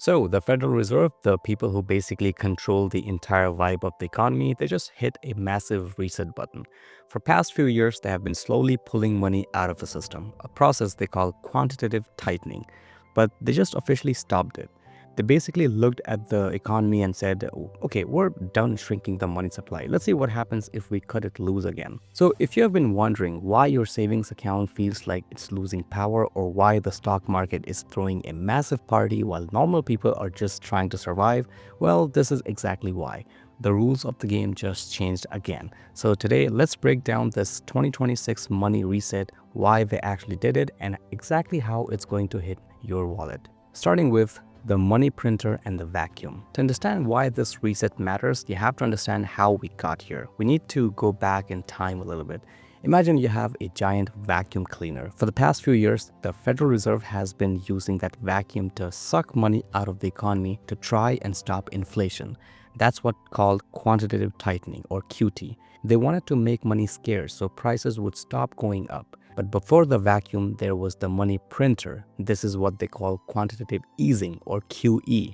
So the Federal Reserve, the people who basically control the entire vibe of the economy, they just hit a massive reset button. For past few years, they have been slowly pulling money out of the system, a process they call quantitative tightening. But they just officially stopped it. They basically looked at the economy and said, okay, we're done shrinking the money supply. Let's see what happens if we cut it loose again. So if you have been wondering why your savings account feels like it's losing power, or why the stock market is throwing a massive party while normal people are just trying to survive, well, this is exactly why. The rules of the game just changed again. So today, let's break down this 2026 money reset, why they actually did it, and exactly how it's going to hit your wallet. Starting with the money printer and the vacuum. To understand why this reset matters, you have to understand how we got here. We need to go back in time a little bit. Imagine you have a giant vacuum cleaner. For the past few years, the Federal Reserve has been using that vacuum to suck money out of the economy to try and stop inflation. That's what's called quantitative tightening, or QT. They wanted to make money scarce so prices would stop going up. But before the vacuum, there was the money printer. This is what they call quantitative easing, or QE.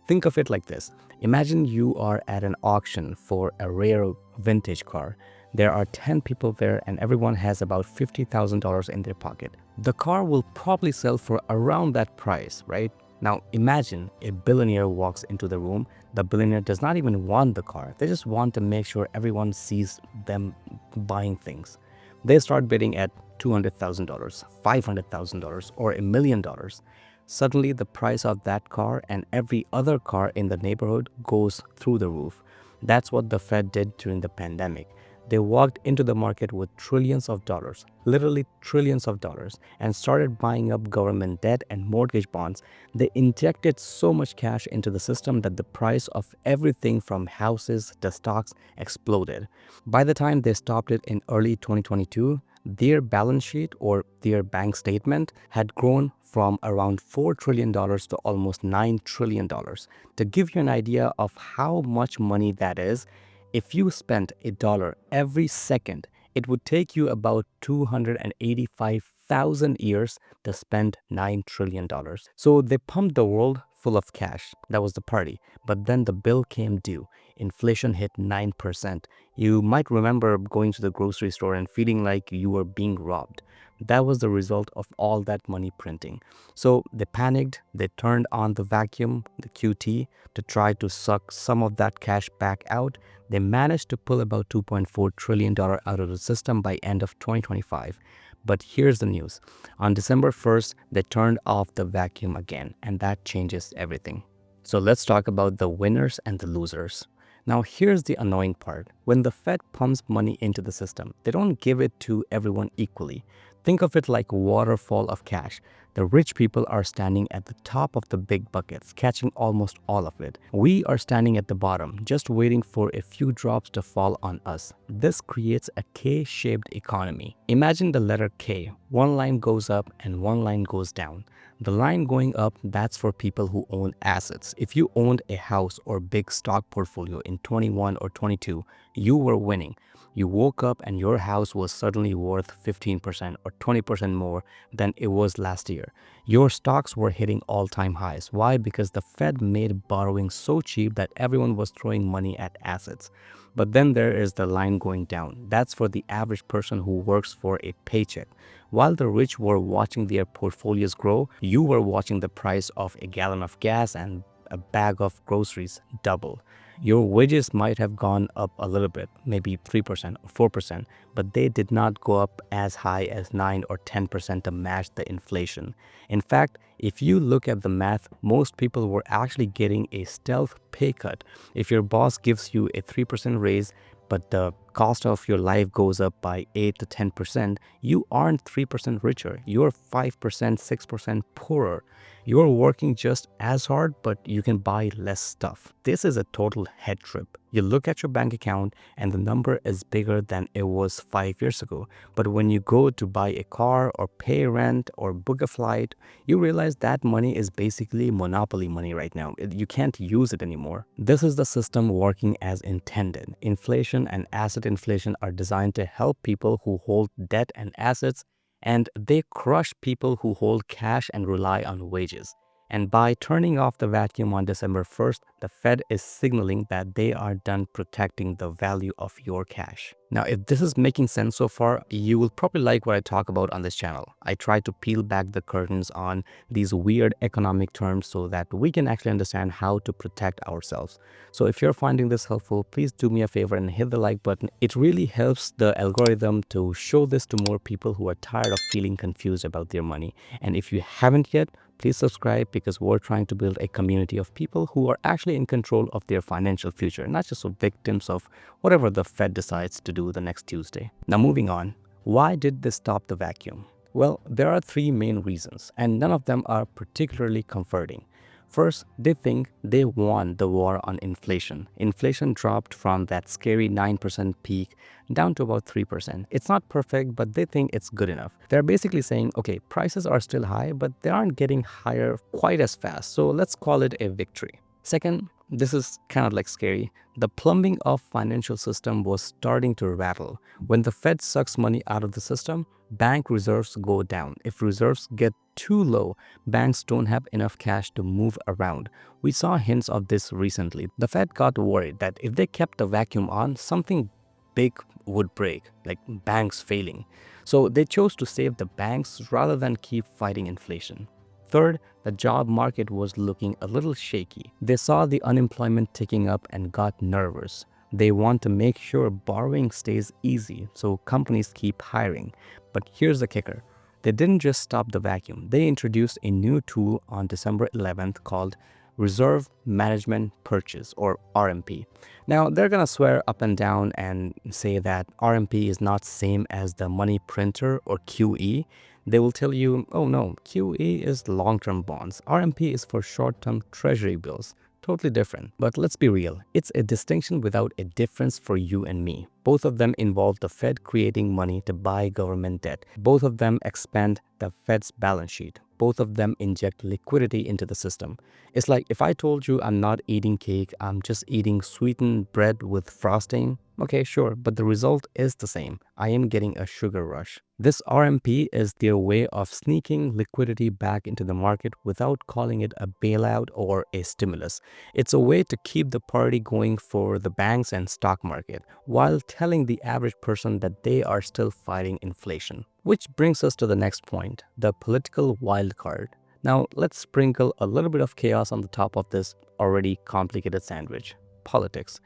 Think of it like this. Imagine you are at an auction for a rare vintage car. There are 10 people there and everyone has about $50,000 in their pocket. The car will probably sell for around that price, right? Now imagine a billionaire walks into the room. The billionaire does not even want the car. They just want to make sure everyone sees them buying things. They start bidding at $200,000, $500,000, or $1,000,000. Suddenly, the price of that car and every other car in the neighborhood goes through the roof. That's what the Fed did during the pandemic. They walked into the market with trillions of dollars, literally trillions of dollars, and started buying up government debt and mortgage bonds. They injected so much cash into the system that the price of everything from houses to stocks exploded. By the time they stopped it in early 2022, their balance sheet, or their bank statement, had grown from around $4 trillion to almost $9 trillion. To give you an idea of how much money that is, if you spent $1 every second, it would take you about 285,000 years to spend $9 trillion. So they pumped the world full of cash. That was the party. But then the bill came due. Inflation hit 9%. You might remember going to the grocery store and feeling like you were being robbed. That was the result of all that money printing. So they panicked, they turned on the vacuum, the QT, to try to suck some of that cash back out. They managed to pull about $2.4 trillion out of the system by end of 2025. But here's the news. On December 1st, they turned off the vacuum again, and that changes everything. So let's talk about the winners and the losers. Now, here's the annoying part. When the Fed pumps money into the system, they don't give it to everyone equally. Think of it like a waterfall of cash. The rich people are standing at the top of the big buckets, catching almost all of it. We are standing at the bottom, just waiting for a few drops to fall on us. This creates a K-shaped economy. Imagine the letter K. One line goes up and one line goes down. The line going up, that's for people who own assets. If you owned a house or big stock portfolio in 21 or 22, you were winning. You woke up and your house was suddenly worth 15% or 20% more than it was last year. Your stocks were hitting all-time highs. Why? Because the Fed made borrowing so cheap that everyone was throwing money at assets. But then there is the line going down. That's for the average person who works for a paycheck. While the rich were watching their portfolios grow, you were watching the price of a gallon of gas and a bag of groceries double. Your wages might have gone up a little bit, maybe 3% or 4%, but they did not go up as high as 9 or 10% to match the inflation. In fact, if you look at the math, most people were actually getting a stealth pay cut. If your boss gives you a 3% raise, but the cost of your life goes up by 8 to 10%, you aren't 3% richer. You're 5%, 6% poorer. You're working just as hard, but you can buy less stuff. This is a total head trip. You look at your bank account and the number is bigger than it was 5 years ago. But when you go to buy a car or pay rent or book a flight, you realize that money is basically monopoly money right now. You can't use it anymore. This is the system working as intended. Inflation and asset inflation are designed to help people who hold debt and assets, and they crush people who hold cash and rely on wages. And by turning off the vacuum on December 1st, the Fed is signaling that they are done protecting the value of your cash. Now, if this is making sense so far, you will probably like what I talk about on this channel. I try to peel back the curtains on these weird economic terms so that we can actually understand how to protect ourselves. So if you're finding this helpful, please do me a favor and hit the like button. It really helps the algorithm to show this to more people who are tired of feeling confused about their money. And if you haven't yet, please subscribe, because we're trying to build a community of people who are actually in control of their financial future, not just victims of whatever the Fed decides to do the next Tuesday. Now, moving on, why did this stop the vacuum? Well, there are three main reasons, and none of them are particularly comforting. First, they think they won the war on inflation. Inflation dropped from that scary 9% peak down to about 3%. It's not perfect, but they think it's good enough. They're basically saying, okay, prices are still high, but they aren't getting higher quite as fast, so let's call it a victory. Second, this is kind of like scary. The plumbing of financial system was starting to rattle. When the Fed sucks money out of the system, bank reserves go down. If reserves get too low, banks don't have enough cash to move around. We saw hints of this recently. The Fed got worried that if they kept the vacuum on, something big would break, like banks failing. So they chose to save the banks rather than keep fighting inflation. Third, the job market was looking a little shaky. They saw the unemployment ticking up and got nervous. They want to make sure borrowing stays easy, so companies keep hiring. But here's the kicker. They didn't just stop the vacuum. They introduced a new tool on December 11th called Reserve Management Purchase, or RMP. Now, they're gonna swear up and down and say that RMP is not same as the money printer or QE. They will tell you, oh no, QE is long-term bonds. RMP is for short-term treasury bills. Totally different. But let's be real. It's a distinction without a difference for you and me. Both of them involve the Fed creating money to buy government debt. Both of them expand the Fed's balance sheet. Both of them inject liquidity into the system. It's like if I told you I'm not eating cake, I'm just eating sweetened bread with frosting. Okay, sure, but the result is the same. I am getting a sugar rush. This RMP is their way of sneaking liquidity back into the market without calling it a bailout or a stimulus. It's a way to keep the party going for the banks and stock market while telling the average person that they are still fighting inflation. Which brings us to the next point, the political wild card. Now, let's sprinkle a little bit of chaos on the top of this already complicated sandwich, politics.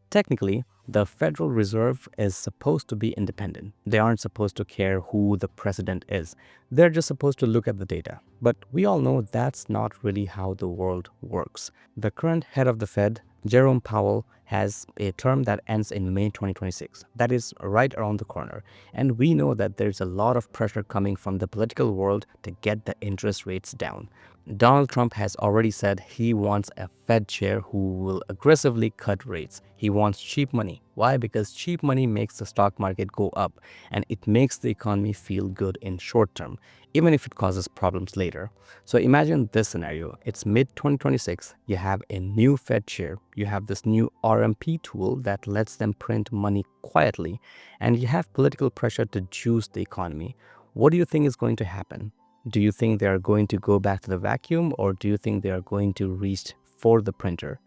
Technically, the Federal Reserve is supposed to be independent. They aren't supposed to care who the president is. They're just supposed to look at the data. But we all know that's not really how the world works. The current head of the Fed, Jerome Powell, has a term that ends in May 2026. That is right around the corner. And we know that there's a lot of pressure coming from the political world to get the interest rates down. Donald Trump has already said he wants a Fed chair who will aggressively cut rates. He wants cheap money. Why? Because cheap money makes the stock market go up and it makes the economy feel good in short term, even if it causes problems later. So imagine this scenario. It's mid-2026. You have a new Fed chair. You have this new RMP tool that lets them print money quietly, and you have political pressure to juice the economy. What do you think is going to happen? Do you think they are going to go back to the vacuum, or do you think they are going to reach for the printer?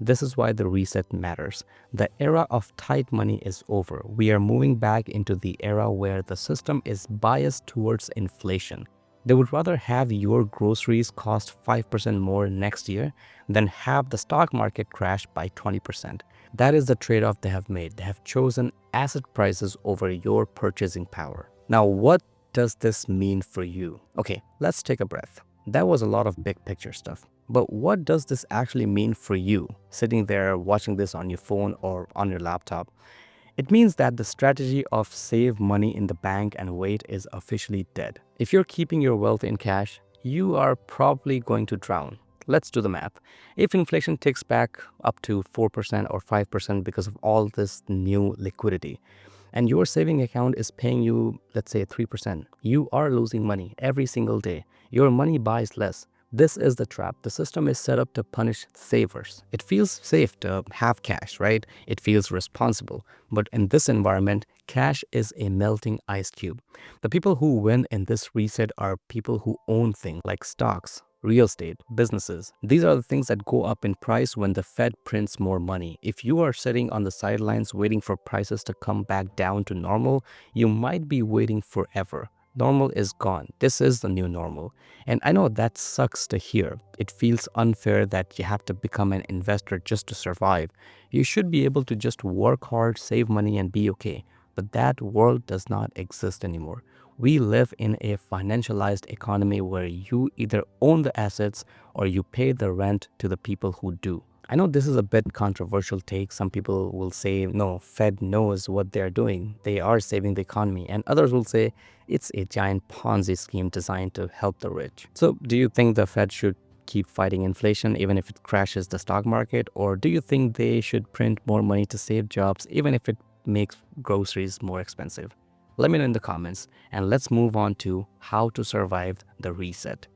This is why the reset matters. The era of tight money is over. We are moving back into the era where the system is biased towards inflation. They would rather have your groceries cost 5% more next year than have the stock market crash by 20%. That is the trade-off they have made. They have chosen asset prices over your purchasing power. Now, what does this mean for you? Okay, let's take a breath. That was a lot of big picture stuff. But what does this actually mean for you, sitting there watching this on your phone or on your laptop? It means that the strategy of save money in the bank and wait is officially dead. If you're keeping your wealth in cash, you are probably going to drown. Let's do the math. If inflation ticks back up to 4% or 5% because of all this new liquidity, and your saving account is paying you, let's say 3%, you are losing money every single day. Your money buys less. This is the trap. The system is set up to punish savers. It feels safe to have cash, right? It feels responsible. But in this environment, cash is a melting ice cube. The people who win in this reset are people who own things like stocks, real estate, businesses. These are the things that go up in price when the Fed prints more money. If you are sitting on the sidelines waiting for prices to come back down to normal, you might be waiting forever. Normal is gone. This is the new normal. And I know that sucks to hear. It feels unfair that you have to become an investor just to survive. You should be able to just work hard, save money, and be okay. But that world does not exist anymore. We live in a financialized economy where you either own the assets or you pay the rent to the people who do. I know this is a bit controversial take. Some people will say, no, Fed knows what they're doing. They are saving the economy. And others will say it's a giant Ponzi scheme designed to help the rich. So do you think the Fed should keep fighting inflation even if it crashes the stock market? Or do you think they should print more money to save jobs even if it makes groceries more expensive? Let me know in the comments, and let's move on to how to survive the reset.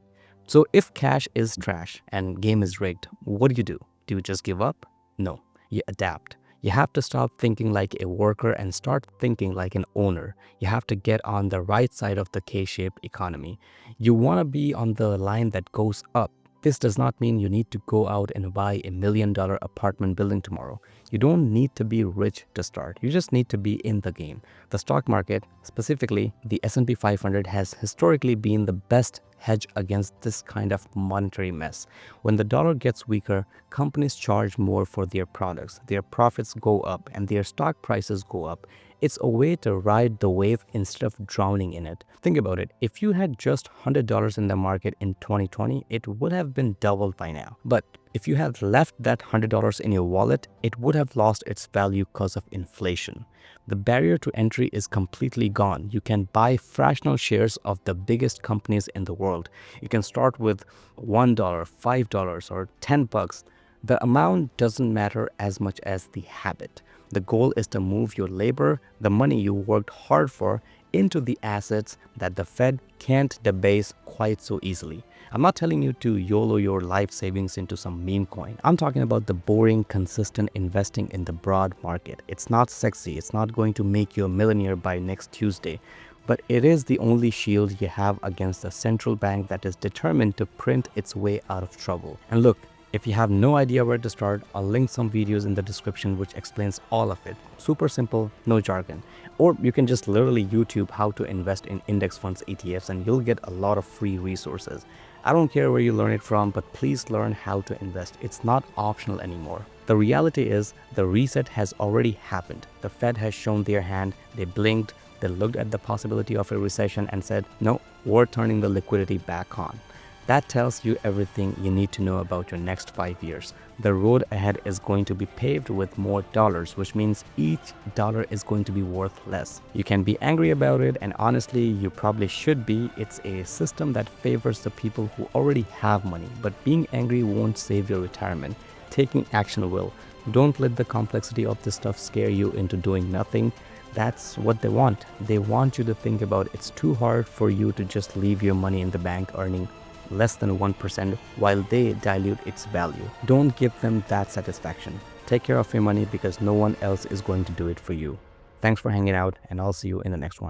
So if cash is trash and game is rigged, what do? Do you just give up? No, you adapt. You have to stop thinking like a worker and start thinking like an owner. You have to get on the right side of the K-shaped economy. You want to be on the line that goes up. This does not mean you need to go out and buy a $1 million apartment building tomorrow. You don't need to be rich to start. You just need to be in the game. The stock market, specifically the S&P 500, has historically been the best hedge against this kind of monetary mess. When the dollar gets weaker, companies charge more for their products. Their profits go up and their stock prices go up. It's a way to ride the wave instead of drowning in it. Think about it. If you had just $100 in the market in 2020, it would have been doubled by now. But if you had left that $100 in your wallet, it would have lost its value because of inflation. The barrier to entry is completely gone. You can buy fractional shares of the biggest companies in the world. You can start with $1, $5, or $10. The amount doesn't matter as much as the habit. The goal is to move your labor, the money you worked hard for, into the assets that the Fed can't debase quite so easily. I'm not telling you to YOLO your life savings into some meme coin. I'm talking about the boring, consistent investing in the broad market. It's not sexy. It's not going to make you a millionaire by next Tuesday. But it is the only shield you have against a central bank that is determined to print its way out of trouble. And look, if you have no idea where to start, I'll link some videos in the description which explains all of it. Super simple, no jargon. Or you can just literally YouTube how to invest in index funds, ETFs, and you'll get a lot of free resources. I don't care where you learn it from, but please learn how to invest. It's not optional anymore. The reality is the reset has already happened. The Fed has shown their hand, they blinked, they looked at the possibility of a recession and said, no, we're turning the liquidity back on. That tells you everything you need to know about your next 5 years. The road ahead is going to be paved with more dollars, which means each dollar is going to be worth less. You can be angry about it, and honestly, you probably should be. It's a system that favors the people who already have money, but being angry won't save your retirement. Taking action will. Don't let the complexity of this stuff scare you into doing nothing. That's what they want. They want you to think about it's too hard for you to just leave your money in the bank earning less than 1% while they dilute its value. Don't give them that satisfaction. Take care of your money because no one else is going to do it for you. Thanks for hanging out, and I'll see you in the next one.